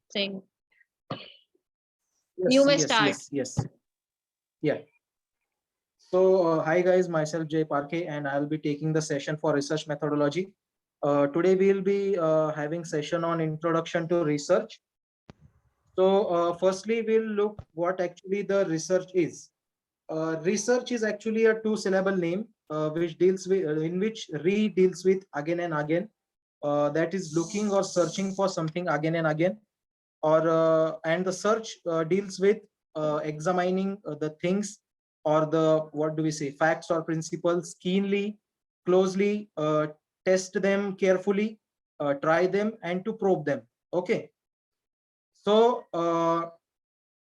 Saying Yes, you may yes, start. yes. Yeah. So, hi guys, myself Jay Parke, and I'll be taking the session for research methodology. Today we'll be having session on introduction to research. So, firstly, we'll look what actually the research is. Research is actually a two-syllable name which deals with in which re deals with again and again. That is looking or searching for something again and again, or and the search deals with examining the things or the what do we say facts or principles keenly, closely, test them carefully, try them and to probe them. Okay. So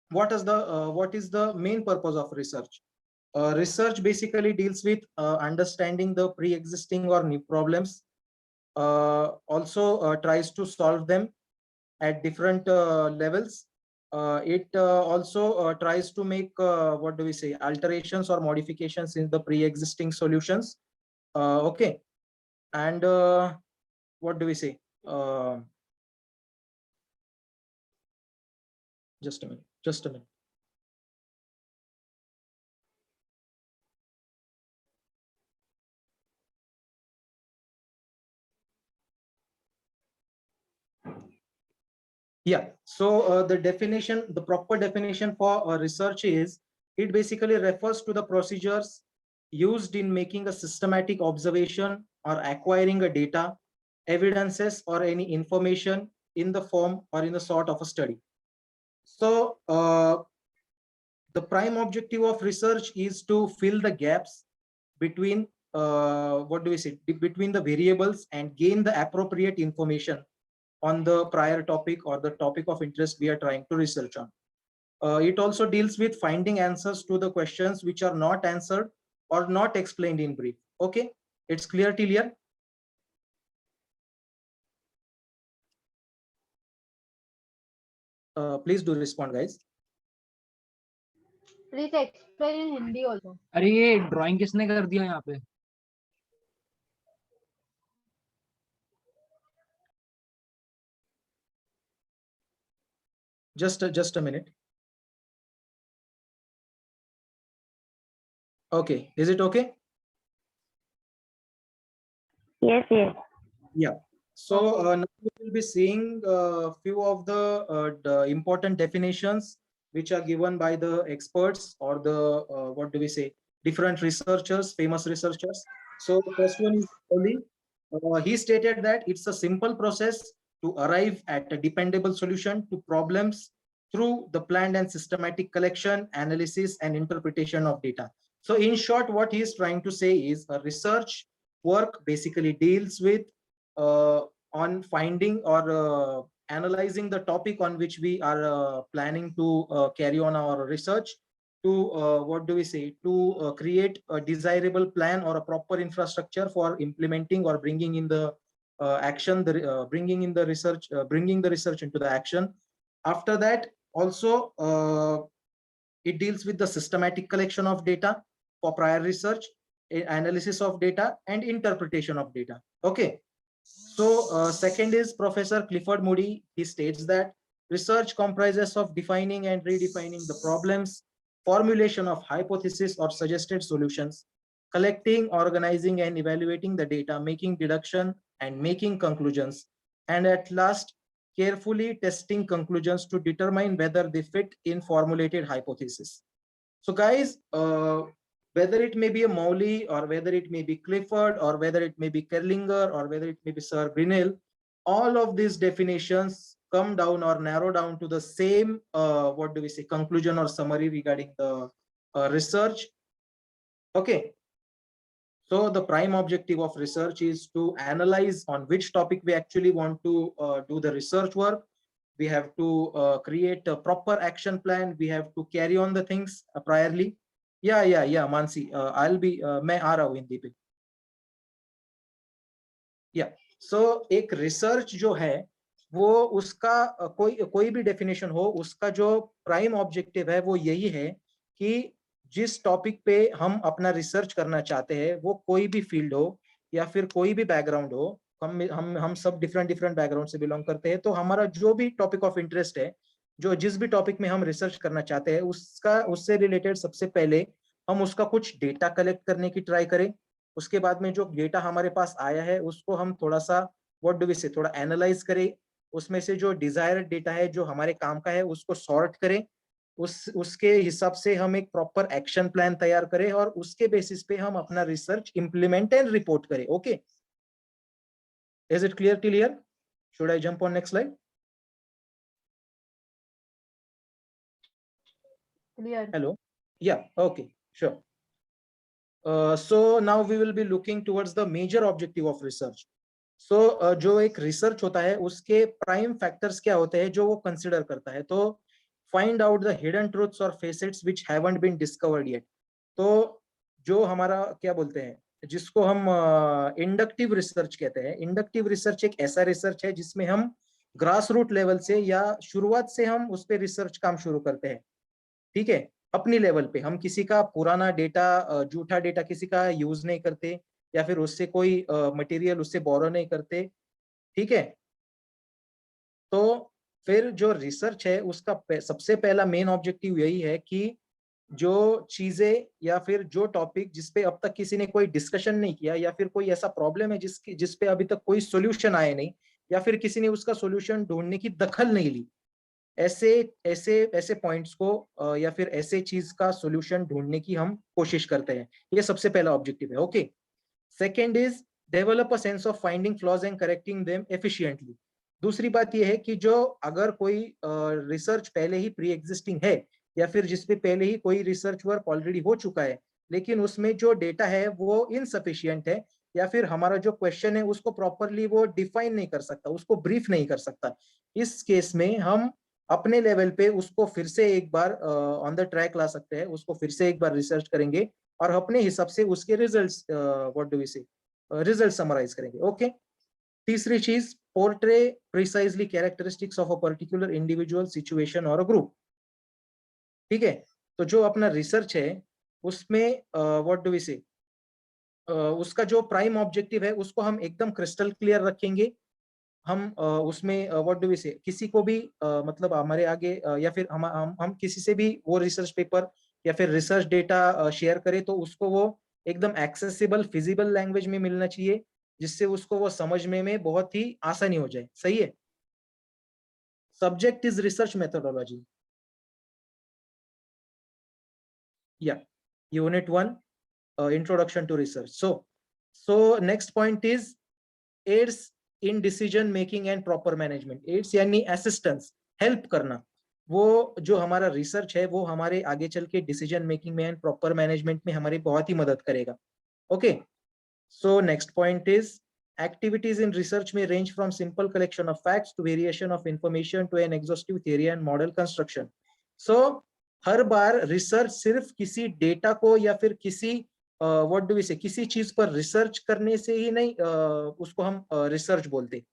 what is the main purpose of research? Research basically deals with understanding the pre-existing or new problems, also tries to solve them at different levels. It also tries to make what do we say alterations or modifications in the pre-existing solutions. Okay. And what do we say? Just a minute. Just a minute. Yeah. So the proper definition for research is it basically refers to the procedures used in making a systematic observation or acquiring a data, evidences, or any information in the form or in the sort of a study. So the prime objective of research is to fill the gaps between what do we say between the variables and gain the appropriate information on the prior topic or the topic of interest we are trying to research on. It also deals with finding answers to the questions which are not answered or not explained in brief. Okay, it's clear till here? Please do respond, guys. Please explain in Hindi also. अरे ये drawing किसने कर दिया यहाँ पे? Just a minute. Okay, is it okay? Yes, yes. Yeah. So now we will be seeing a few of the important definitions which are given by the experts or the what do we say different researchers, famous researchers. So the first one is Oli. He stated that it's a simple process to arrive at a dependable solution to problems through the planned and systematic collection, analysis, and interpretation of data. So in short, what he is trying to say is a research work basically deals with on finding or analyzing the topic on which we are planning to carry on our research to what do we say to create a desirable plan or a proper infrastructure for implementing or bringing in the action, bringing in the research, bringing the research into the action. After that, also it deals with the systematic collection of data for prior research, analysis of data, and interpretation of data. Okay. So second is Professor Clifford Moody. He states that research comprises of defining and redefining the problems, formulation of hypotheses or suggested solutions, collecting, organizing, and evaluating the data, making deduction and making conclusions, and at last, carefully testing conclusions to determine whether they fit in formulated hypothesis. So guys, whether it may be a Mowley or whether it may be Clifford or whether it may be Kerlinger or whether it may be Sir Grinnell, all of these definitions come down or narrow down to the same, what do we say, conclusion or summary regarding the research. Okay. So the prime objective of research is to analyze on which topic we actually want to do the research work. We have to create a proper action plan. We have to carry on the things priorly. Yeah, Mansi, I'll be मैं आ रहा हूँ हिंदी पे. Yeah, so एक research जो है वो उसका कोई भी definition हो, उसका जो prime objective है वो यही है कि जिस टॉपिक पे हम अपना रिसर्च करना चाहते हैं वो कोई भी फील्ड हो या फिर कोई भी बैकग्राउंड हो, हम सब डिफरेंट डिफरेंट बैकग्राउंड से बिलोंग करते हैं, तो हमारा जो भी टॉपिक ऑफ इंटरेस्ट है, जो जिस भी टॉपिक में हम रिसर्च करना चाहते हैं, उसका उससे रिलेटेड सबसे पहले हम उसका कुछ डेटा कलेक्ट करने की ट्राई करें। उसके बाद में जो डेटा हमारे पास आया है उसको हम थोड़ा सा व्हाट डू वी से थोड़ा एनालाइज करें। उसमें से जो डिजायर्ड डेटा है जो हमारे काम का है उसको सॉर्ट करें। उसके हिसाब से हम एक प्रॉपर एक्शन प्लान तैयार करें और उसके बेसिस पे हम अपना रिसर्च इम्प्लीमेंट एंड रिपोर्ट करें। Okay, is it clear clear? Should I jump on next slide? Clear. Hello. Yeah, okay, sure. So now we will be looking towards the major objective of research. So जो एक research होता है उसके prime factors क्या होते हैं जो वो कंसिडर करता है? तो find out the hidden truths और facets which haven't been discovered yet. तो जो हमारा क्या बोलते हैं, जिसको हम इंडक्टिव रिसर्च कहते हैं। इंडक्टिव रिसर्च एक ऐसा रिसर्च है जिसमें हम ग्रास रूट लेवल से या शुरुआत से हम उस पर रिसर्च काम शुरू करते हैं। ठीक है, अपनी लेवल पे हम किसी का पुराना डेटा, झूठा डेटा किसी का यूज नहीं करते या फिर उससे कोई मटेरियल उससे बोरो नहीं करते। ठीक है, तो फिर जो रिसर्च है उसका सबसे पहला मेन ऑब्जेक्टिव यही है कि जो चीजें या फिर जो टॉपिक जिसपे अब तक किसी ने कोई डिस्कशन नहीं किया या फिर कोई ऐसा प्रॉब्लम है जिसपे अभी तक कोई सोल्यूशन आया नहीं या फिर किसी ने उसका सोल्यूशन ढूंढने की दखल नहीं ली, ऐसे ऐसे ऐसे पॉइंट्स को या फिर ऐसे चीज का सॉल्यूशन ढूंढने की हम कोशिश करते हैं। ये सबसे पहला ऑब्जेक्टिव है। Okay, second is develop a sense of finding flaws and correcting them efficiently. दूसरी बात यह है कि जो अगर कोई रिसर्च पहले ही प्री एग्जिस्टिंग है या फिर जिसपे पहले ही कोई रिसर्च वर्क ऑलरेडी हो चुका है लेकिन उसमें जो डेटा है वो इनसफिशियंट है या फिर हमारा जो क्वेश्चन है उसको प्रॉपरली वो डिफाइन नहीं कर सकता, उसको ब्रीफ नहीं कर सकता, इस केस में हम अपने लेवल पे उसको फिर से एक बार ऑन द ट्रैक ला सकते हैं, उसको फिर से एक बार रिसर्च करेंगे और अपने हिसाब से उसके रिजल्ट्स व्हाट डू वी से रिजल्ट समराइज करेंगे। ओके, तीसरी चीज portray precisely characteristics of a particular individual situation और अ ग्रुप। ठीक है, तो जो अपना रिसर्च है उसमें व्हाट डू वी से उसका जो प्राइम ऑब्जेक्टिव है उसको हम एकदम क्रिस्टल क्लियर रखेंगे। हम उसमें व्हाट डू वी से किसी को भी मतलब हमारे आगे या फिर हम किसी से भी वो रिसर्च पेपर या फिर रिसर्च डेटा शेयर करें तो उसको वो एकदम एक्सेसिबल फिजिबल लैंग्वेज में मिलना चाहिए जिससे उसको वो समझने में बहुत ही आसानी हो जाए। सही है। Subject is research methodology. या unit 1 introduction to research. So next point is aids in decision making and proper management. Aids यानी असिस्टेंस, हेल्प करना। वो जो हमारा रिसर्च है वो हमारे आगे चल के डिसीजन मेकिंग में एंड प्रॉपर मैनेजमेंट में हमारी बहुत ही मदद करेगा। Okay, so next point is activities in research में range from simple collection of facts to variation of information to an exhaustive theory and model construction. So हर बार रिसर्च सिर्फ किसी डेटा को या फिर किसी व्हाट डू वी से किसी चीज पर रिसर्च करने से ही नहीं उसको हम रिसर्च बोलते।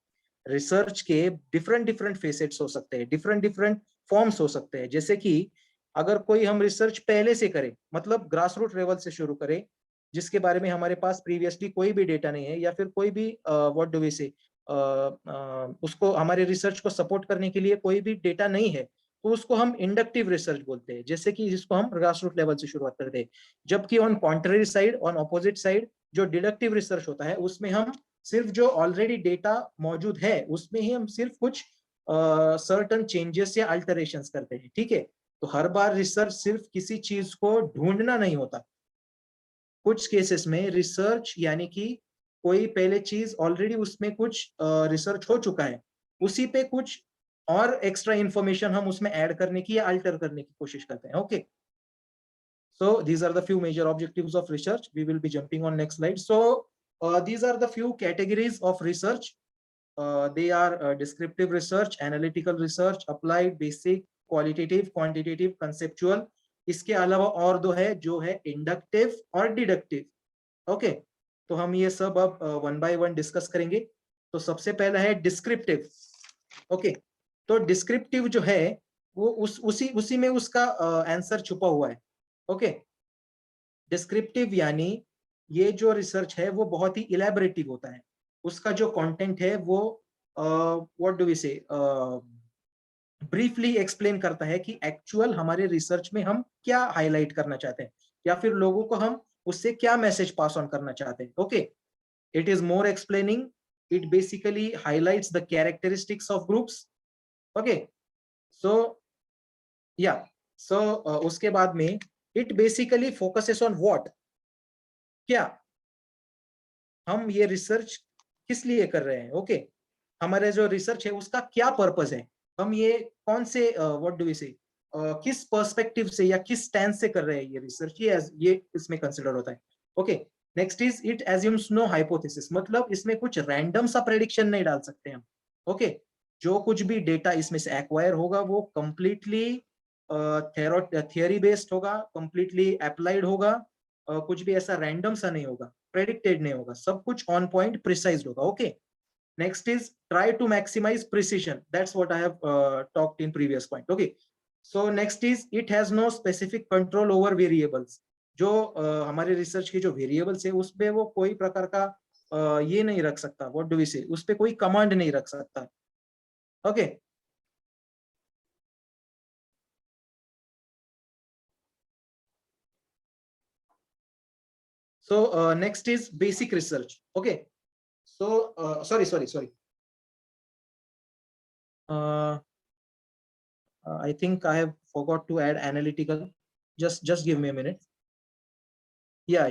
रिसर्च के डिफरेंट डिफरेंट फेसेट्स हो सकते हैं, डिफरेंट डिफरेंट फॉर्म्स हो सकते हैं। जैसे कि अगर कोई हम रिसर्च पहले से करें मतलब ग्रास रूट लेवल से शुरू करें जिसके बारे में हमारे पास प्रीवियसली कोई भी डेटा नहीं है या फिर कोई भी व्हाट डू वी से उसको हमारे रिसर्च को सपोर्ट करने के लिए कोई भी डेटा नहीं है तो उसको हम इंडक्टिव रिसर्च बोलते हैं, जैसे कि जिसको हम ग्रास रूट लेवल से शुरुआत करते हैं। जबकि on contrary side, on opposite side, जो डिडक्टिव रिसर्च होता है उसमें हम सिर्फ जो ऑलरेडी डेटा मौजूद है उसमें ही हम सिर्फ कुछ सर्टन चेंजेस या अल्टरेशंस करते हैं। ठीक है, तो हर बार रिसर्च सिर्फ किसी चीज को ढूंढना नहीं होता। कुछ केसेस में रिसर्च यानी कि कोई पहले चीज ऑलरेडी उसमें कुछ रिसर्च हो चुका है उसी पे कुछ और एक्स्ट्रा इंफॉर्मेशन हम उसमें ऐड करने की या अल्टर करने की कोशिश करते हैं। Okay, so these are the few major objectives of research. We will be jumping on next slide. So these are the few categories of research. They are descriptive research, analytical research, applied, basic, qualitative, quantitative, conceptual. इसके अलावा और दो है जो है inductive और deductive. Okay, तो हम ये सब अब वन बाय वन डिस्कस करेंगे। तो सबसे पहला है डिस्क्रिप्टिव। ओके, तो डिस्क्रिप्टिव जो है वो उसी में उसका आंसर छुपा हुआ है। ओके, डिस्क्रिप्टिव यानी ये जो रिसर्च है वो बहुत ही इलेबोरेटिव होता है, उसका जो कंटेंट है वो व्हाट डू वी से ब्रीफली एक्सप्लेन करता है कि एक्चुअल हमारे रिसर्च में हम क्या हाईलाइट करना चाहते हैं या फिर लोगों को हम उससे क्या मैसेज पास ऑन करना चाहते हैं. Okay, it is more explaining. It basically highlights the characteristics of groups. Okay, so yeah, so उसके बाद में it basically focuses on what, क्या हम ये रिसर्च किस लिए कर रहे हैं. ओके, हमारे जो रिसर्च है उसका क्या पर्पस है, हम ये कौन से व्हाट डू वी से किस पर्सपेक्टिव से या किस स्टैंड से कर रहे हैं ये रिसर्च, ये इसमें कंसिडर होता है. Okay, next is it assumes no hypothesis, मतलब इसमें कुछ रैंडम सा प्रेडिक्शन नहीं डाल सकते हम. ओके, जो कुछ भी डेटा इसमें से एक्वायर होगा वो कंप्लीटली थियरी बेस्ड होगा, कंप्लीटली अप्लाइड होगा, कुछ भी ऐसा रैंडम सा नहीं होगा, प्रेडिक्टेड नहीं होगा, सब कुछ ऑन पॉइंट प्रिसाइज होगा. Okay, next is try to maximize precision, that's what I have talked in previous point. Okay, so next is it has no specific control over variables, जो हमारे रिसर्च के जो variables है उस पे वो कोई प्रकार का ये नहीं रख सकता, व्हाट डू वी से, उस पे कोई कमांड नहीं रख सकता. Okay, so next is basic research. Okay, so sorry I think I have forgot to add analytical. Just give me a minute. Yeah.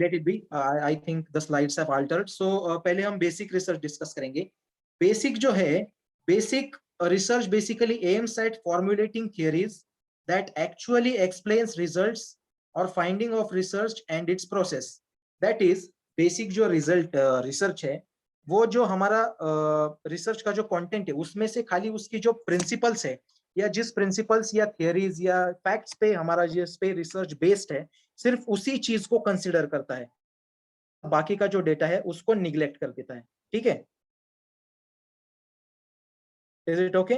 Let it be. I think the slides have altered. So पहले हम basic research discuss करेंगे. Basic जो है, basic research basically aims at formulating theories that actually explains results or finding of research and its process. That is basic जो result research है, वो जो हमारा research का जो content है उसमें से खाली उसकी जो principles है या जिस प्रिंसिपल्स या थियरीज या फैक्ट्स पे हमारा जिस पे रिसर्च बेस्ड है, सिर्फ उसी चीज को कंसीडर करता है, बाकी का जो डेटा है उसको निग्लेक्ट कर देता है. ठीक है, is it okay?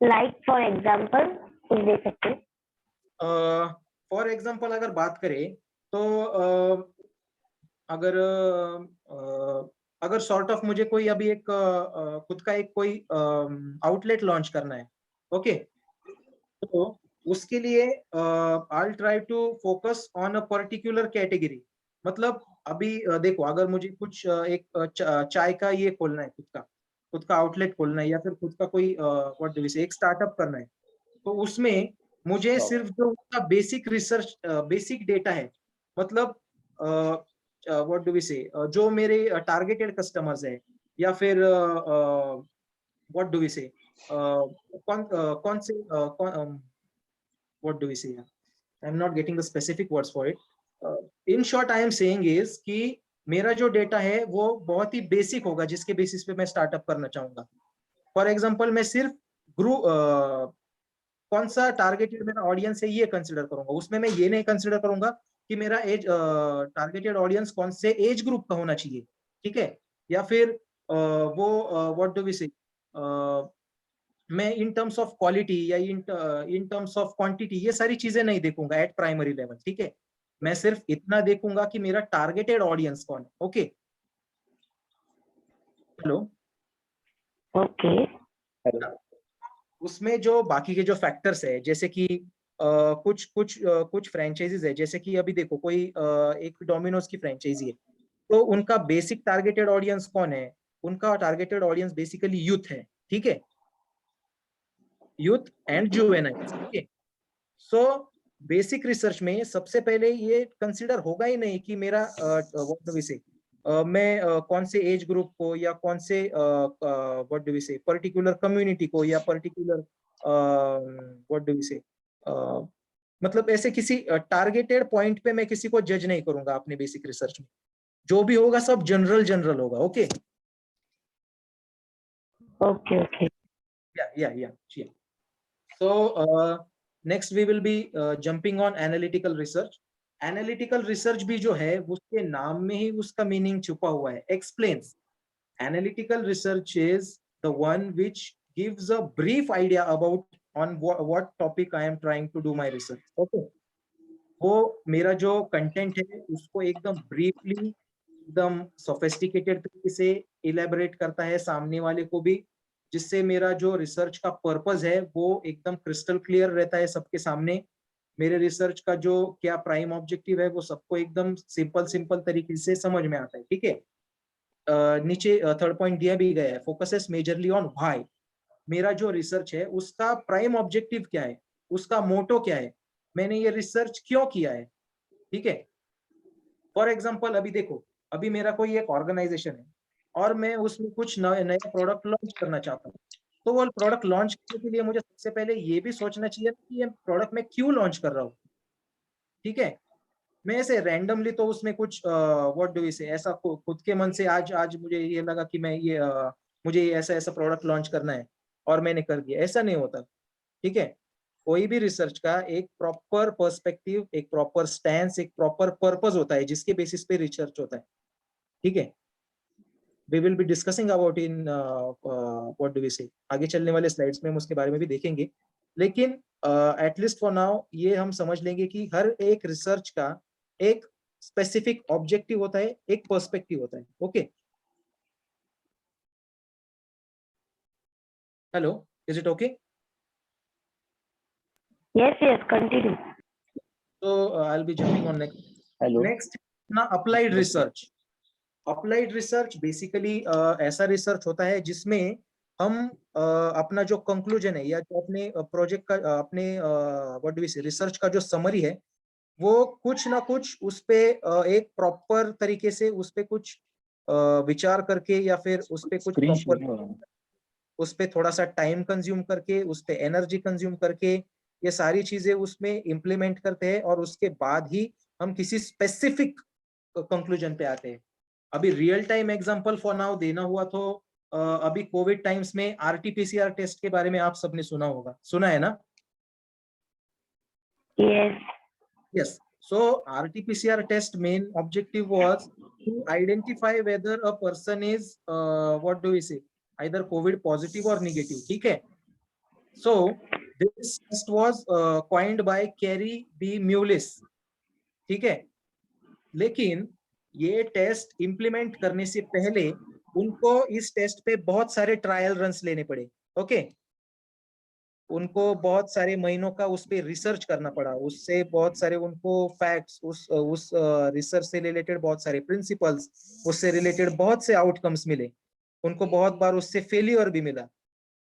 Like for example कुछ दे सकते हैं? फॉर एग्जांपल अगर बात करें तो अगर सॉर्ट ऑफ मुझे कोई अभी एक खुद का एक कोई आउटलेट लॉन्च करना है. ओके, तो उसके लिए I try to focus on a particular category. मतलब अभी देखो, अगर मुझे कुछ एक चाय का ये खोलना है, खुद का आउटलेट खोलना है या फिर खुद का कोई व्हाट डू वी से एक स्टार्टअप करना है, तो उसमें मुझे सिर्फ जो उसका बेसिक रिसर्च बेसिक डेटा है, मतलब व्हाट डू वी से जो मेरे टारगेटेड कस्टमर्स है या फिर व्हाट डू वी से कौन से what do we say? I'm not getting the specific words for it. In short, I am saying is कि मेरा जो डेटा है वो बहुत ही बेसिक होगा जिसके बेसिस पे मैं स्टार्टअप करना चाहूंगा. फॉर एग्जांपल मैं सिर्फ ग्रुप कौन सा टारगेटेड मेरा ऑडियंस है ये कंसिडर करूंगा, उसमें मैं ये नहीं कंसिडर करूंगा कि मेरा एज टारगेटेड ऑडियंस कौन से एज ग्रुप का होना चाहिए. ठीक है, या फिर वो व्हाट डू वी से मैं इन टर्म्स ऑफ क्वालिटी या इन टर्म्स ऑफ क्वांटिटी ये सारी चीजें नहीं देखूंगा एट प्राइमरी लेवल. ठीक है, मैं सिर्फ इतना देखूंगा कि मेरा टारगेटेड ऑडियंस कौन है. ओके, हेलो, ओके, उसमें जो बाकी के जो फैक्टर्स है, जैसे कि कुछ फ्रेंचाइजीज है, जैसे कि अभी देखो कोई एक डोमिनोज की फ्रेंचाइजी है, तो उनका बेसिक टारगेटेड ऑडियंस कौन है, उनका टारगेटेड ऑडियंस बेसिकली यूथ है. ठीक है, youth and juveniles. Okay, so basic research में सबसे पहले ये कंसीडर होगा ही नहीं कि मेरा व्हाट डू वी से मैं कौन से एज ग्रुप को या कौन से व्हाट डू वी से पर्टिकुलर कम्युनिटी को या पर्टिकुलर व्हाट डू वी से मतलब ऐसे किसी टारगेटेड पॉइंट पे मैं किसी को जज नहीं करूंगा अपने बेसिक रिसर्च में. जो भी होगा सब जनरल होगा. Okay, okay, okay. yeah. So next we will be jumping on analytical research. Analytical research भी जो है उसके नाम में ही उसका मीनिंग छुपा हुआ है, explains. Analytical research is the one which gives a brief idea about on what topic I am trying to do my research. Okay, वो मेरा जो कंटेंट है उसको एकदम ब्रीफली, एकदम सोफिस्टिकेटेड तरीके से इलेबोरेट करता है सामने वाले को भी, जिससे मेरा जो रिसर्च का पर्पस है वो एकदम क्रिस्टल क्लियर रहता है सबके सामने। मेरे रिसर्च का जो क्या प्राइम ऑब्जेक्टिव है वो सबको एकदम सिंपल सिंपल तरीके से समझ में आता है। ठीक है, नीचे थर्ड पॉइंट दिया भी गया है, फोकसेस मेजरली ऑन व्हाई। मेरा जो रिसर्च है उसका प्राइम ऑब्जेक्टिव क्या है, उसका मोटो क्या है, मैंने ये रिसर्च क्यों किया है। ठीक है, फॉर एग्जाम्पल अभी देखो, अभी मेरा कोई एक ऑर्गेनाइजेशन है और मैं उसमें कुछ नया प्रोडक्ट लॉन्च करना चाहता हूँ, तो वो प्रोडक्ट लॉन्च करने के लिए मुझे सबसे पहले ये भी सोचना चाहिए कि ये प्रोडक्ट मैं क्यों लॉन्च कर रहा हूँ। ठीक है, मैं ऐसे रैंडमली तो उसमें कुछ व्हाट डू वी से ऐसा खुद के मन से आज आज मुझे ये लगा कि मैं ये मुझे ऐसा ऐसा प्रोडक्ट लॉन्च करना है और मैंने कर दिया, ऐसा नहीं होता। ठीक है, कोई भी रिसर्च का एक प्रॉपर पर्सपेक्टिव, एक प्रॉपर स्टैंस, एक प्रॉपर पर्पस होता है जिसके बेसिस पे रिसर्च होता है। ठीक है, we will be discussing about in what do we say, आगे चलने वाले स्लाइड्स में हम उसके बारे में भी देखेंगे, लेकिन एटलीस्ट फॉर नाउ ये हम समझ लेंगे कि हर एक रिसर्च का एक स्पेसिफिक ऑब्जेक्टिव होता है, एक पर्सपेक्टिव होता है। Okay, hello, is it okay? Yes, yes, continue. So I'll be jumping on next. Hello Next, ना applied research. Applied research basically ऐसा रिसर्च होता है जिसमें हम अपना जो कंक्लूजन है या जो अपने प्रोजेक्ट का अपने व्हाट डू वी से रिसर्च का जो समरी है वो कुछ ना कुछ उस पे एक प्रॉपर तरीके से उस पे कुछ विचार करके या फिर उस पे कुछ स्क्रीन शेयर नहीं प्रॉपर हो रहा। उस पे थोड़ा सा टाइम कंज्यूम करके, उस पे एनर्जी कंज्यूम करके ये सारी चीजें उसमें इम्प्लीमेंट करते हैं और उसके बाद ही हम किसी स्पेसिफिक कंक्लूजन पे आते हैं। अभी real time example for now देना हुआ तो अभी कोविड टाइम्स में आरटीपीसीआर टेस्ट के बारे में आप सबने सुना होगा, सुना है ना? Yes. Yes. So RT-PCR test main objective was to identify whether a person is what do we say, either COVID positive or negative. ठीक है. So this test was coined by Carey B. Mullis. ठीक है. लेकिन ये test implement करने से पहले उनको इस टेस्ट पे बहुत सारे ट्रायल रन्स लेने पड़े। ओके, उनको बहुत सारे महीनों का उस पे रिसर्च करना पड़ा, उससे बहुत सारे उनको फैक्ट्स, उस रिसर्च से रिलेटेड बहुत सारे प्रिंसिपल्स, उससे रिलेटेड बहुत से आउटकम्स मिले, उनको बहुत बार उससे फेलियर भी मिला।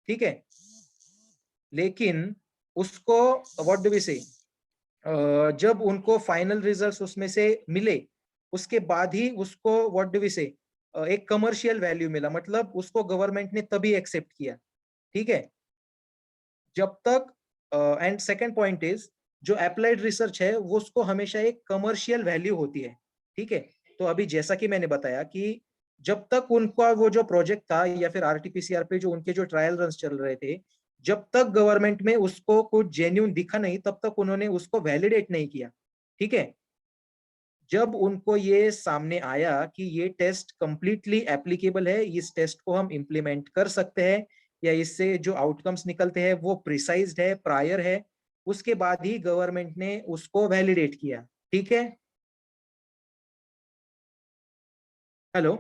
ठीक है, लेकिन उसको व्हाट डू वी से जब उनको फाइनल रिजल्ट्स उसमें से मिले उसके बाद ही उसको व्हाट डू वी से एक कमर्शियल वैल्यू मिला, मतलब उसको गवर्नमेंट ने तभी एक्सेप्ट किया। ठीक है, जब तक एंड सेकंड पॉइंट इज जो अप्लाइड रिसर्च है वो उसको हमेशा एक कमर्शियल वैल्यू होती है। ठीक है, तो अभी जैसा कि मैंने बताया कि जब तक उनका वो जो प्रोजेक्ट था या फिर आरटीपीसीआर पे जो उनके जो ट्रायल रन्स चल रहे थे, जब तक गवर्नमेंट में उसको कुछ जेन्युइन दिखा नहीं तब तक उन्होंने उसको वैलिडेट नहीं किया। ठीक है, जब उनको ये सामने आया कि ये टेस्ट कंप्लीटली एप्लीकेबल है, इस टेस्ट को हम इम्प्लीमेंट कर सकते हैं या इससे जो आउटकम्स निकलते हैं वो प्रिसाइज्ड है, प्रायर है, उसके बाद ही गवर्नमेंट ने उसको वैलिडेट किया। ठीक है, hello,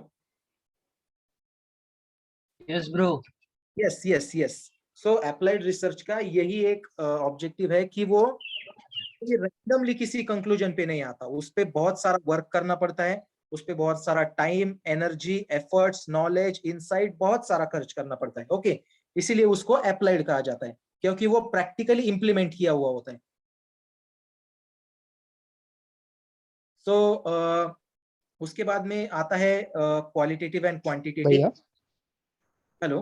yes bro. Yes yes yes. So applied research का यही एक ऑब्जेक्टिव है कि वो रैंडमली किसी कंक्लूजन पे नहीं आता, उस पे बहुत सारा वर्क करना पड़ता है, उस पे बहुत सारा time, energy, efforts, knowledge, insight बहुत सारा खर्च करना पड़ता है। ओके, इसीलिए उसको अप्लाइड कहा जाता है क्योंकि वो प्रैक्टिकली इंप्लीमेंट किया हुआ होता है। सो उसके बाद में आता है क्वालिटेटिव एंड क्वांटिटेटिव। भैया हेलो,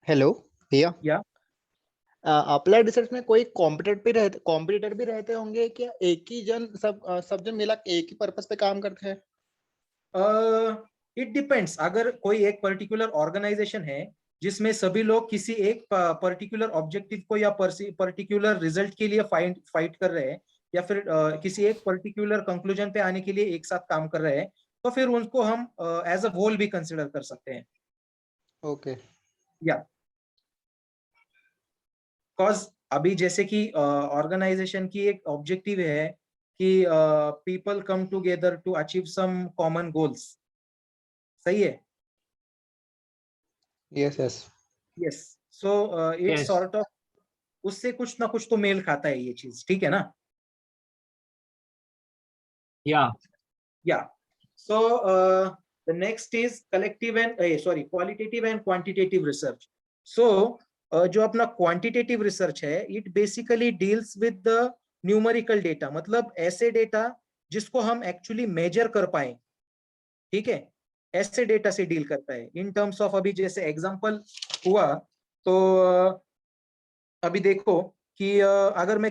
हेलो भैया या अप्लाइड रिसर्च में कोई कॉम्पिटिटर भी रहते होंगे क्या? एक ही जन सब जन मिला एक ही पर्पस पे काम करते हैं? इट डिपेंड्स, अगर कोई एक पर्टिकुलर ऑर्गेनाइजेशन है जिसमें सभी लोग किसी एक पर्टिकुलर ऑब्जेक्टिव को या पर्टिकुलर रिजल्ट के लिए फाइट कर रहे हैं या फिर किसी एक पर्टिकुलर कंक्लूजन पे आने के लिए एक साथ काम कर रहे हैं, तो फिर उनको हम एज अ होल भी कंसिडर कर सकते हैं। ओके या कॉज अभी जैसे कि ऑर्गेनाइजेशन की एक ऑब्जेक्टिव है कि people come together to achieve some common goals, सही है? Yes, yes. Yes, so it's Yes. Sort of उससे कुछ ना कुछ तो मेल खाता है ये चीज, ठीक है ना? Yeah. Yeah. So the next is collective and sorry, qualitative and quantitative research. So जो अपना quantitative research है, it basically deals with the numerical data, मतलब ऐसे डेटा जिसको हम एक्चुअली मेजर कर पाए, ठीक है? ऐसे डेटा से डील करता है इन टर्म्स ऑफ, अभी जैसे एग्जांपल हुआ तो अभी देखो कि अगर मैं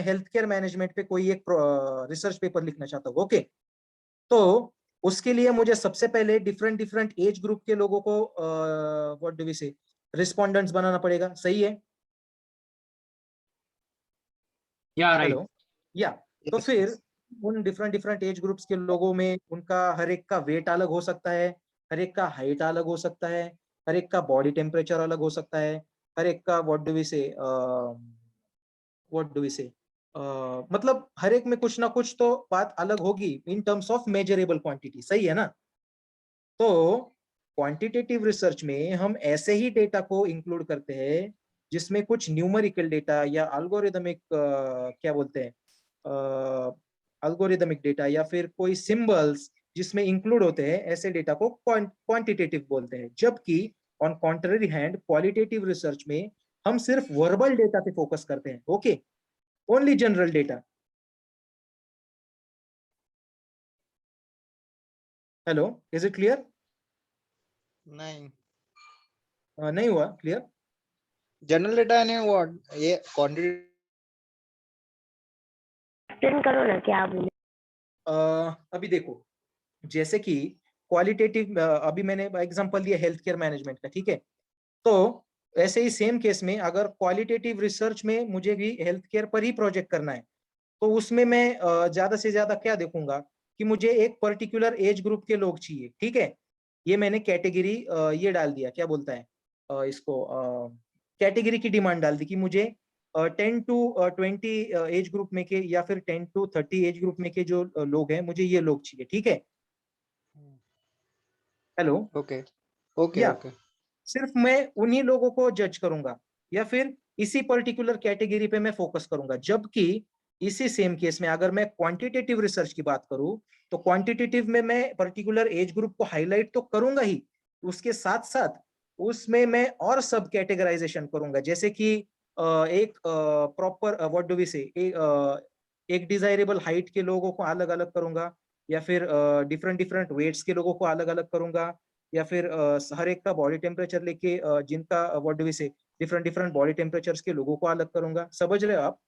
हेल्थ केयर मैनेजमेंट पे कोई एक रिसर्च पेपर लिखना चाहता हूँ, ओके, तो उसके लिए मुझे सबसे पहले डिफरेंट डिफरेंट एज ग्रुप के लोगों को व्हाट डू वी से रिस्पोंडेंट्स बनाना पड़ेगा, सही है? Yeah. Right. हेलो, या तो Yes, फिर yes. उन डिफरेंट डिफरेंट एज ग्रुप्स के लोगों में उनका हर एक का वेट अलग हो सकता है, हर एक का हाइट अलग हो सकता है, हर एक का बॉडी टेम्परेचर अलग हो सकता है, हर एक का व्हाट डू वी से मतलब हर एक में कुछ ना कुछ तो बात अलग होगी in terms of measurable quantity, सही है ना? तो क्वांटिटेटिव रिसर्च में हम ऐसे ही डेटा को इंक्लूड करते हैं जिसमें कुछ न्यूमेरिकल डेटा या अल्गोरिदमिक क्या बोलते हैं अल्गोरिदमिक डेटा या फिर कोई सिंबल्स जिसमें इंक्लूड होते हैं, ऐसे डेटा को क्वांटिटेटिव बोलते हैं। जबकि on contrary hand qualitative research में हम सिर्फ वर्बल डेटा पे फोकस करते हैं, okay, only general data. Hello, is it clear? नहीं, नहीं हुआ क्लियर? जनरल डेटा ने what ये क्वांटिटी एक्सप्लेन करो ना क्या बोले। अभी देखो, जैसे कि क्वालिटेटिव, अभी मैंने एग्जांपल दिया हेल्थ केयर मैनेजमेंट का, ठीक है? तो ऐसे ही सेम केस में अगर क्वालिटेटिव रिसर्च में मुझे भी हेल्थ केयर पर ही प्रोजेक्ट करना है, तो उसमें मैं ज्यादा से ज्यादा क्या देखूंगा कि मुझे एक पर्टिकुलर एज ग्रुप के लोग चाहिए, ठीक है? ये मैंने कैटेगरी ये डाल दिया, क्या बोलता है इसको, कैटेगरी की डिमांड डाल दी कि मुझे 10 टू 20 एज ग्रुप में के या फिर 10 टू 30 एज ग्रुप में के जो लोग हैं, मुझे ये लोग चाहिए, ठीक है? हेलो, ओके ओके या ओके सिर्फ मैं उन्हीं लोगों को जज करूंगा या फिर इसी पर्टिकुलर कैटेगरी पे मैं फोकस करूंगा। जबकि इसी सेम केस में अगर मैं क्वांटिटेटिव रिसर्च की बात करूं, तो क्वांटिटेटिव में मैं पर्टिकुलर एज ग्रुप को हाईलाइट तो करूंगा ही, उसके साथ साथ उसमें मैं और सब कैटेगराइजेशन करूंगा, जैसे कि एक प्रॉपर व्हाट डू वी से एक डिजायरेबल हाइट के लोगों को अलग अलग करूंगा, या फिर डिफरेंट डिफरेंट वेट्स के लोगों को अलग अलग करूंगा, या फिर हर एक का बॉडी टेम्परेचर लेके जिनका व्हाट डू वी से डिफरेंट डिफरेंट बॉडी टेम्परेचर्स के लोगों को अलग करूंगा, समझ रहे हो आप?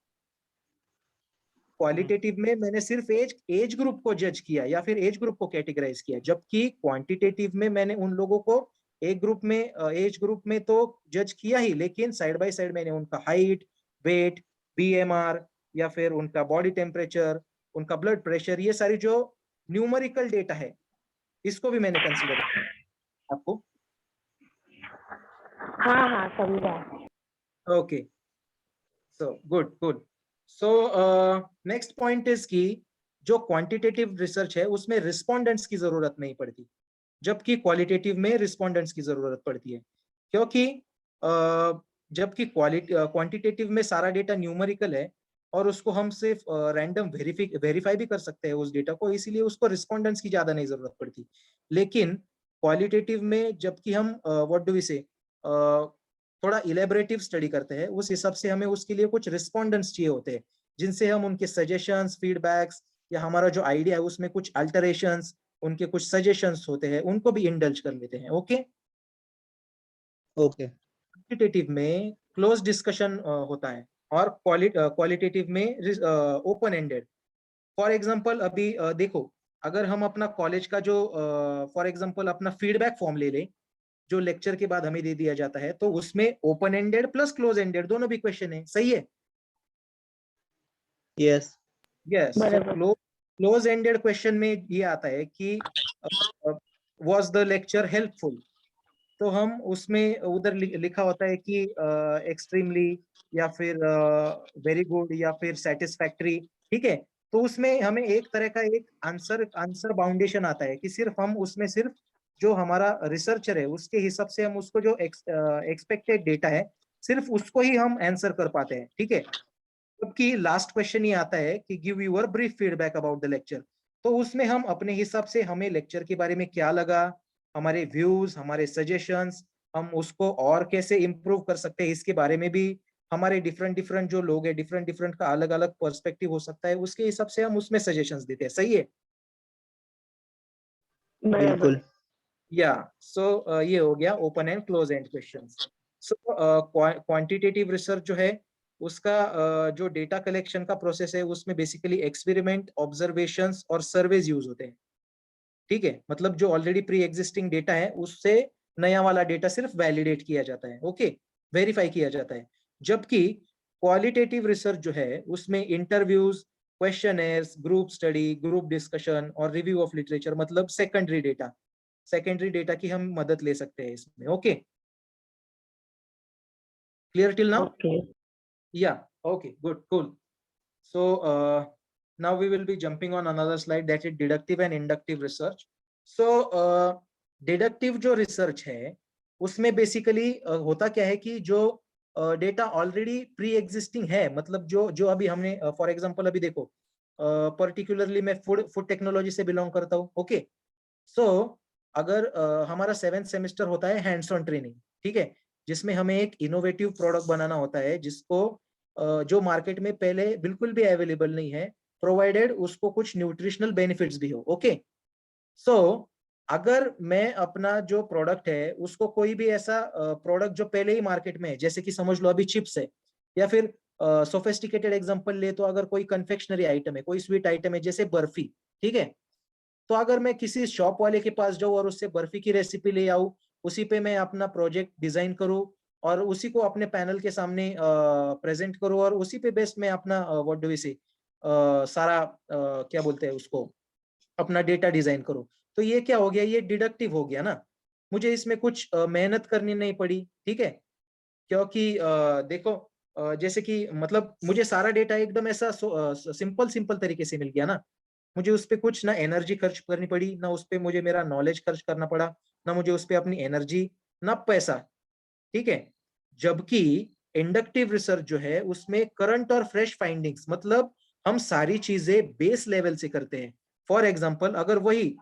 क्वालिटेटिव में मैंने सिर्फ एज ग्रुप को जज किया या फिर एज ग्रुप को कैटेगराइज किया, जबकि क्वांटिटेटिव में मैंने उन लोगों को एक ग्रुप में एज ग्रुप में तो जज किया ही, लेकिन साइड बाय साइड मैंने उनका हाइट, वेट, बीएमआर या फिर उनका बॉडी टेम्परेचर, उनका ब्लड प्रेशर, ये सारी जो न्यूमेरिकल डेटा है, इसको भी मैंने कंसिडर किया। आपको हाँ हाँ समझा। Okay, so good good. So next point is कि जो क्वांटिटेटिव रिसर्च है उसमें रिस्पोंडेंट्स की जरूरत नहीं पड़ती, जबकि क्वालिटेटिव में रिस्पोंडेंट्स की जरूरत पड़ती है, क्योंकि जबकि क्वांटिटेटिव में सारा डेटा न्यूमेरिकल है और उसको हम सिर्फ रैंडम वेरीफाई भी कर सकते हैं उस डेटा को, इसीलिए उसको रिस्पोंडेंट्स की ज्यादा नहीं जरूरत पड़ती। लेकिन क्वालिटेटिव में जबकि हम व्हाट डू वी से थोड़ा इलेबरेटिव स्टडी करते हैं, उस हिसाब से हमें उसके लिए कुछ रिस्पोंडेंट्स चाहिए होते हैं, जिनसे हम उनके सजेशंस, फीडबैक्स या हमारा जो आइडिया है उसमें कुछ अल्टरेशंस, उनके कुछ सजेशंस होते हैं, उनको भी इंडल्ज कर लेते हैं। ओके, ओके क्वांटिटेटिव में क्लोज डिस्कशन होता है और क्वालिटेटिव में ओपन एंडेड। फॉर एग्जांपल अभी देखो, अगर हम अपना कॉलेज का जो फॉर एग्जांपल अपना फीडबैक फॉर्म ले लें जो लेक्चर के बाद हमें दे दिया जाता है, तो उसमें open ended plus close ended दोनों भी क्वेश्चन है, सही है? यस यस, तो बराबर। क्लोज एंडेड क्वेश्चन में ये आता है कि वाज द लेक्चर हेल्पफुल, तो हम उसमें उधर लिखा होता है कि एक्सट्रीमली या फिर वेरी गुड या फिर सेटिस्फैक्टरी, ठीक है। तो उसमें हमें एक तरह का एक आंसर बाउंडेशन आता है कि सिर्फ हम उसमें सिर्फ जो हमारा रिसर्चर है उसके हिसाब से हम उसको जो एक्सपेक्टेड डेटा है सिर्फ उसको ही हम आंसर कर पाते हैं, ठीक है। जबकि लास्ट क्वेश्चन ये आता है कि give your brief feedback about the lecture. तो उसमें हम अपने हिसाब से हमें लेक्चर के बारे में क्या लगा, हमारे व्यूज, हमारे सजेशंस, हम उसको और कैसे इम्प्रूव कर सकते हैं इसके बारे में भी, हमारे डिफरेंट डिफरेंट जो लोग हैं डिफरेंट डिफरेंट का अलग अलग पर्सपेक्टिव हो सकता है, उसके हिसाब से हम उसमें सजेशंस देते हैं। सही है? बराबर। बिल्कुल। या सो ये हो गया open and close and questions. So quantitative research जो है उसका जो डेटा कलेक्शन का प्रोसेस है उसमें बेसिकली एक्सपेरिमेंट, ऑब्जर्वेशंस और सर्वेज यूज होते हैं, ठीक है। मतलब जो ऑलरेडी प्री एग्जिस्टिंग डेटा है उससे नया वाला डेटा सिर्फ वैलिडेट किया जाता है, ओके, वेरीफाई किया जाता है। जबकि क्वालिटेटिव रिसर्च जो है उसमें interviews, questioners, group study, group discussion और रिव्यू ऑफ लिटरेचर, मतलब सेकेंडरी डेटा की हम मदद ले सकते हैं इसमें, okay. Clear till now? Okay. Yeah, okay, good, cool. So now we will be jumping on another slide, that is deductive and inductive research. So deductive जो research है उसमें basically होता क्या है कि जो डेटा ऑलरेडी प्री एग्जिस्टिंग है, मतलब जो जो अभी हमने फॉर एग्जांपल अभी देखो पर्टिकुलरली मैं फूड टेक्नोलॉजी से बिलोंग करता हूँ, ओके। सो अगर हमारा 7th सेमेस्टर होता है हैंड्स ऑन ट्रेनिंग, ठीक है, जिसमें हमें एक इनोवेटिव प्रोडक्ट बनाना होता है जिसको जो मार्केट में पहले बिल्कुल भी अवेलेबल नहीं है, प्रोवाइडेड उसको कुछ न्यूट्रिशनल बेनिफिट्स भी हो, ओके। सो अगर मैं अपना जो प्रोडक्ट है उसको कोई भी ऐसा प्रोडक्ट जो पहले ही मार्केट में है, जैसे कि समझ लो अभी चिप्स है, या फिर सोफिस्टिकेटेड एग्जांपल ले तो अगर कोई कन्फेक्शनरी आइटम है, कोई स्वीट आइटम है जैसे बर्फी, ठीक है। तो अगर मैं किसी शॉप वाले के पास जाऊं और उससे बर्फी की रेसिपी ले आऊं, उसी पे मैं अपना प्रोजेक्ट डिजाइन करूं और उसी को अपने पैनल के सामने प्रेजेंट करूं और उसी पे बेस्ड मैं अपना व्हाट डू वी से सारा क्या बोलते हैं उसको, अपना डेटा डिजाइन करूं, तो ये क्या हो गया, ये डिडक्टिव हो गया ना। मुझे इसमें कुछ मेहनत करनी नहीं पड़ी, ठीक है। क्योंकि देखो जैसे कि मतलब मुझे सारा डेटा एकदम ऐसा सिंपल सिंपल तरीके से मिल गया ना। मुझे उस पे कुछ ना एनर्जी खर्च करनी पड़ी, ना उस पे मुझे मेरा नॉलेज खर्च करना पड़ा, ना मुझे उस पे अपनी एनर्जी, ना पैसा, ठीक है। जबकि इंडक्टिव रिसर्च जो है उसमें करंट और फ्रेश फाइंडिंग्स, मतलब हम सारी चीजें बेस लेवल से करते हैं। फॉर एग्जांपल अगर वही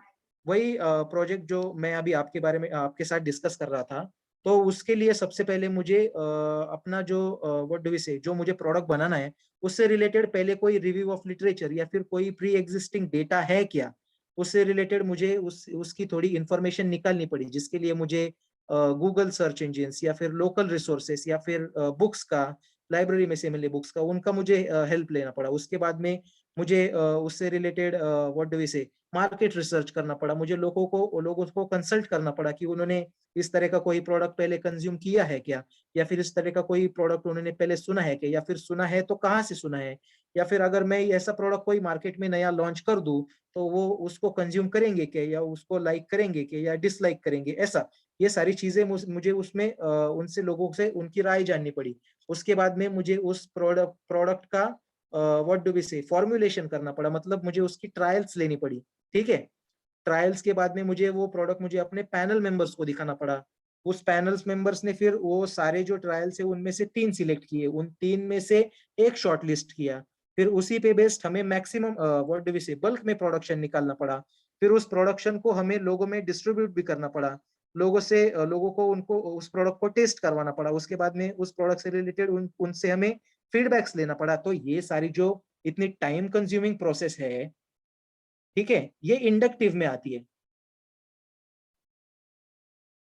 वही प्रोजेक्ट जो मैं अभी आपके बारे में आपके साथ डिस्कस कर रहा था, तो उसके लिए सबसे पहले मुझे अपना जो व्हाट डू वी से जो मुझे प्रोडक्ट बनाना है उससे रिलेटेड पहले कोई रिव्यू ऑफ लिटरेचर या फिर कोई प्री एग्जिस्टिंग डेटा है क्या, उससे रिलेटेड मुझे उसकी थोड़ी इंफॉर्मेशन निकालनी पड़ी, जिसके लिए मुझे गूगल सर्च इंजिन या फिर लोकल रिसोर्सेस या फिर बुक्स का, लाइब्रेरी में से मिले बुक्स का, उनका मुझे हेल्प लेना पड़ा। उसके बाद में मुझे उससे रिलेटेड व्हाट डू वी से मार्केट रिसर्च करना पड़ा, मुझे लोगों को कंसल्ट करना पड़ा कि उन्होंने इस तरह का कोई प्रोडक्ट पहले कंज्यूम किया है क्या, या फिर इस तरह का कोई प्रोडक्ट उन्होंने पहले सुना है क्या, या फिर सुना है तो कहाँ से सुना है, या फिर अगर मैं ऐसा प्रोडक्ट कोई मार्केट में नया लॉन्च कर दूं तो वो उसको कंज्यूम करेंगे क्या, या उसको लाइक करेंगे क्या, या डिसलाइक करेंगे, ऐसा। ये सारी चीजें मुझे उसमें उनसे लोगों से उनकी राय जाननी पड़ी। उसके बाद में मुझे उस प्रोडक्ट का व्हाट डू वी से फॉर्मुलेशन करना पड़ा, मतलब मुझे उसकी ट्रायल्स लेनी पड़ी, ठीक है। ट्रायल्स के बाद में मुझे वो प्रोडक्ट मुझे अपने पैनल मेंबर्स को दिखाना पड़ा। उस पैनल्स मेंबर्स ने फिर वो सारे जो ट्रायल्स है उनमें से 3 सिलेक्ट किए, उन 3 में से एक शॉर्ट लिस्ट किया, फिर उसी पे बेस्ड हमें मैक्सिमम व्हाट डू वी से बल्क में प्रोडक्शन निकालना पड़ा। फिर उस प्रोडक्शन को हमें लोगों में डिस्ट्रीब्यूट भी करना पड़ा, लोगों को उनको उस प्रोडक्ट को टेस्ट करवाना पड़ा। उसके बाद में उस प्रोडक्ट से रिलेटेड उनसे हमें फीडबैक्स लेना पड़ा। तो ये सारी जो इतनी टाइम कंज्यूमिंग प्रोसेस है, ठीक है, ये इंडक्टिव में आती है।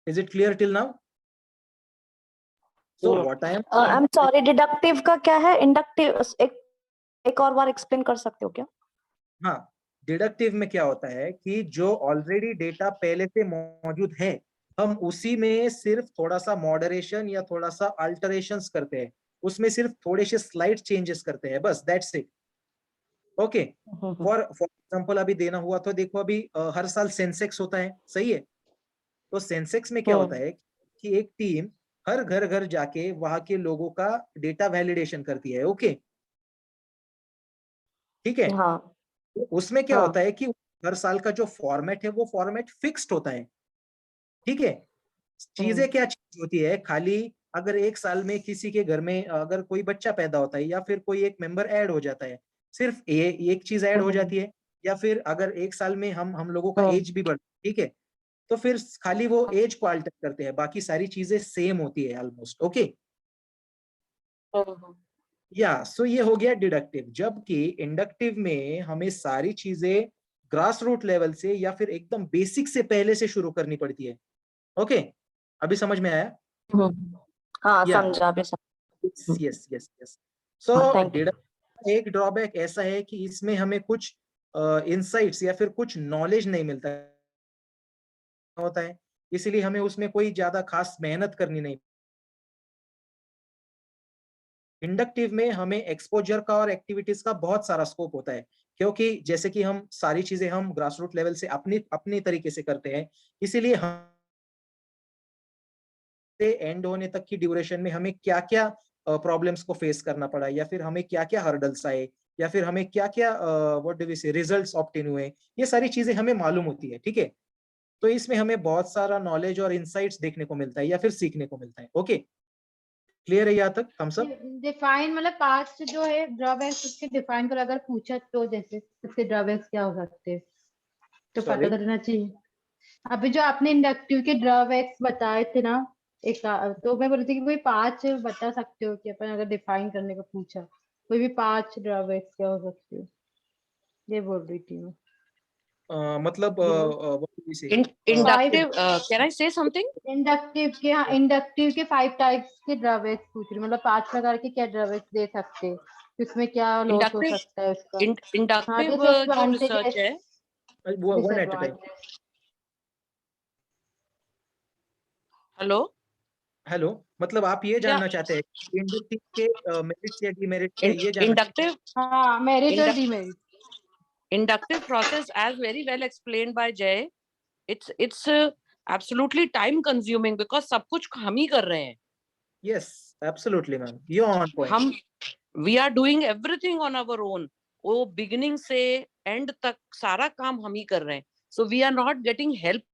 Is it clear till now? So what I am I am sorry, deductive का क्या है? इंडक्टिव एक और बार एक्सप्लेन कर सकते हो क्या? हाँ, डिडक्टिव में क्या होता है कि जो ऑलरेडी डेटा पहले से मौजूद है, हम उसी में सिर्फ थोड़ा सा मॉडरेशन या थोड़ा सा अल्टरेशंस करते हैं, उसमें सिर्फ थोड़े से स्लाइट चेंजेस करते हैं, बस that's it, okay. For example अभी देना हुआ तो देखो अभी हर साल सेंसेक्स होता है, सही है। तो सेंसेक्स में क्या होता है, कि एक टीम हर घर घर जाके वहां के लोगों का डेटा वैलिडेशन करती है। ओके, ठीक है। हाँ तो उसमें क्या हाँ होता है कि हर साल का जो फॉर्मेट है वो फॉर्मेट फिक्स्ड होता है, ठीक है। चीजें क्या चीज होती है, खाली अगर एक साल में किसी के घर में अगर कोई बच्चा पैदा होता है या फिर कोई एक मेंबर ऐड हो जाता है, सिर्फ ये एक चीज ऐड हो जाती है। या फिर अगर एक साल में हम लोगों का एज भी बढ़ता है, ठीक है, तो फिर खाली वो एज को अल्टर करते हैं, बाकी सारी चीजें सेम होती है ऑलमोस्ट। ओके, या सो ये हो गया डिडक्टिव। जबकि इंडक्टिव में हमें सारी चीजें ग्रास रूट लेवल से या फिर एकदम बेसिक से पहले से शुरू करनी पड़ती है। ओके, अभी समझ में आया? हाँ या समझा अभी समझ। Yes yes yes. सो हाँ, thank you. एक ड्रॉबैक ऐसा है कि इसमें हमें कुछ इंसाइट्स या फिर कुछ नॉलेज नहीं मिलता होता है, इसीलिए हमें उसमें कोई ज्यादा खास मेहनत करनी नहीं। इंडक्टिव में हमें एक्सपोजर का और एक्टिविटीज का बहुत सारा स्कोप होता है, क्योंकि जैसे कि हम सारी चीजें हम ग्रास रूट लेवल से अपनी अपनी तरीके से करते हैं, इसीलिए हम एंड होने तक की ड्यूरेशन में हमें क्या क्या प्रॉब्लम्स को फेस करना पड़ा, या फिर हमें क्या क्या हर्डल्स आए, या फिर हमें क्या क्या व्हाट डू वी से रिजल्ट्स ऑब्टेन हुए, ये सारी चीजें हमें मालूम होती है, ठीक है। तो इसमें हमें बहुत सारा नॉलेज और इंसाइट्स देखने को मिलता है या फिर सीखने को मिलता है। ओके, क्लियर है यहाँ तक हम सब? डिफाइन मतलब पास्ट जो है ड्रॉबैक्स उसके डिफाइन कर अगर पूछा तो जैसे इसके ड्रॉबैक्स क्या हो सकते हैं तो Sorry? पता करना चाहिए। अभी जो आपने इंडक्टिव के ड्रॉबैक्स बताए थे ना एक तो मैं बोल रही थी कि कोई 5 बता सकते हो कि अपन अगर डिफाइन करने को पूछा कोई भी 5 ड्रॉबैक्स क्या हो सकते हैं, ये बोल रही थी मैं। मतलब what do we say? Inductive, can I say something? Inductive के हाँ इंडक्टिव के 5 टाइप्स के ड्रॉबैक्स पूछ रही हूँ, मतलब 5 प्रकार के क्या ड्रॉबैक्स दे सकते हैं, इसमें क्या लॉस हो Inductive, सकता है उसका। inductive जो research है, One at a time. Hello, hello, मतलब आप ये जानना चाहते हैं इंडक्टिव के मेरिट्स या डिमेरिट्स है, ये जानना? inductive, हाँ मेरिट और Induct- demerit. inductive process as very well explained by Jay. It's absolutely time consuming because सब कुछ हम ही कर रहे हैं. Yes, absolutely, ma'am. You're on point. हम we are doing everything on our own. वो beginning से end तक सारा काम हम ही कर रहे हैं. So we are not getting help